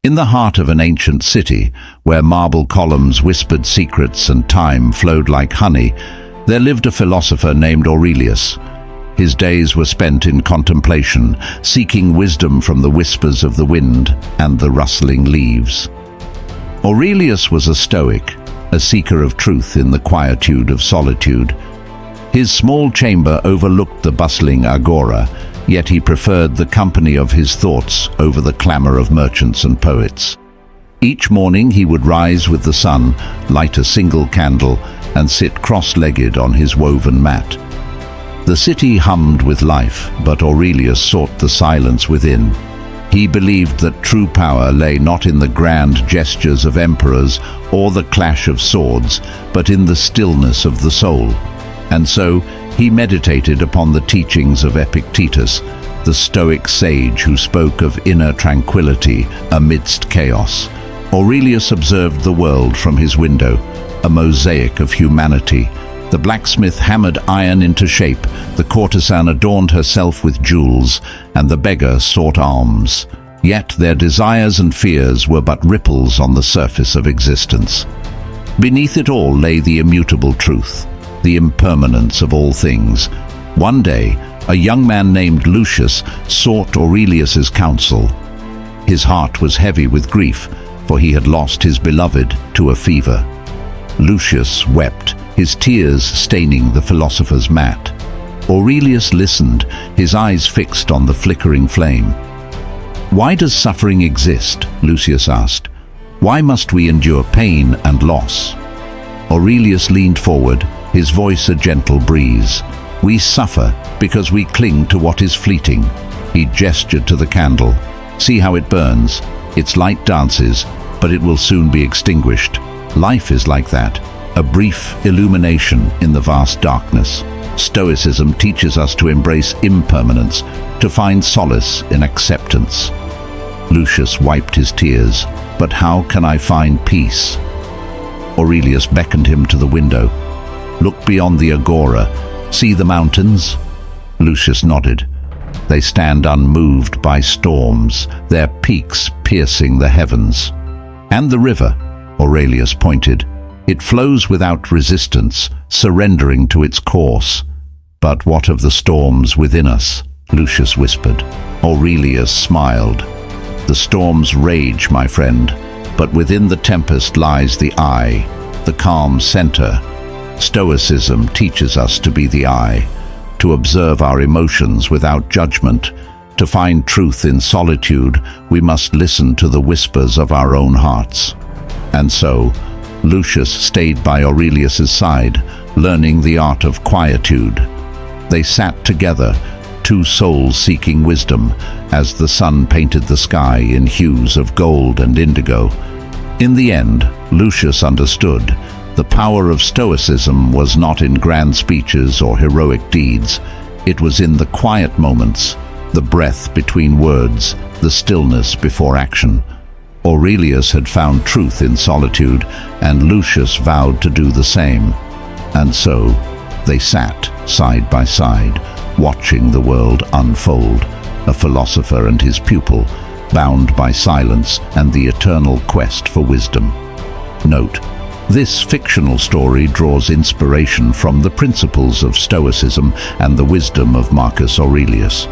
In the heart of an ancient city, where marble columns whispered secrets and time flowed like honey, there lived a philosopher named Aurelius. His days were spent in contemplation, seeking wisdom from the whispers of the wind and the rustling leaves. Aurelius was a Stoic, a seeker of truth in the quietude of solitude. His small chamber overlooked the bustling agora, yet he preferred the company of his thoughts over the clamor of merchants and poets. Each morning he would rise with the sun, light a single candle, and sit cross-legged on his woven mat. The city hummed with life, but Aurelius sought the silence within. He believed that true power lay not in the grand gestures of emperors or the clash of swords, but in the stillness of the soul. And so he meditated upon the teachings of Epictetus, the Stoic sage who spoke of inner tranquility amidst chaos. Aurelius observed the world from his window, a mosaic of humanity. The blacksmith hammered iron into shape, the courtesan adorned herself with jewels, and the beggar sought alms. Yet their desires and fears were but ripples on the surface of existence. Beneath it all lay the immutable truth, the impermanence of all things. One day, a young man named Lucius sought Aurelius's counsel. His heart was heavy with grief, for he had lost his beloved to a fever. Lucius wept, his tears staining the philosopher's mat. Aurelius listened, his eyes fixed on the flickering flame. "Why does suffering exist?" Lucius asked. "Why must we endure pain and loss?" Aurelius leaned forward, his voice a gentle breeze. "We suffer because we cling to what is fleeting." He gestured to the candle. "See how it burns. Its light dances, but it will soon be extinguished. Life is like that, a brief illumination in the vast darkness. Stoicism teaches us to embrace impermanence, to find solace in acceptance." Lucius wiped his tears. "But how can I find peace?" Aurelius beckoned him to the window. "Look beyond the agora. See the mountains?" Lucius nodded. "They stand unmoved by storms, their peaks piercing the heavens." "And the river," Aurelius pointed. "It flows without resistance, surrendering to its course." "But what of the storms within us?" Lucius whispered. Aurelius smiled. "The storms rage, my friend, but within the tempest lies the eye, the calm center. Stoicism teaches us to be the eye, to observe our emotions without judgment. To find truth in solitude, we must listen to the whispers of our own hearts." And so, Lucius stayed by Aurelius's side, learning the art of quietude. They sat together, two souls seeking wisdom, as the sun painted the sky in hues of gold and indigo. In the end, Lucius understood. The power of Stoicism was not in grand speeches or heroic deeds. It was in the quiet moments, the breath between words, the stillness before action. Aurelius had found truth in solitude, and Lucius vowed to do the same. And so, they sat side by side, watching the world unfold, a philosopher and his pupil, bound by silence and the eternal quest for wisdom. Note: this fictional story draws inspiration from the principles of Stoicism and the wisdom of Marcus Aurelius.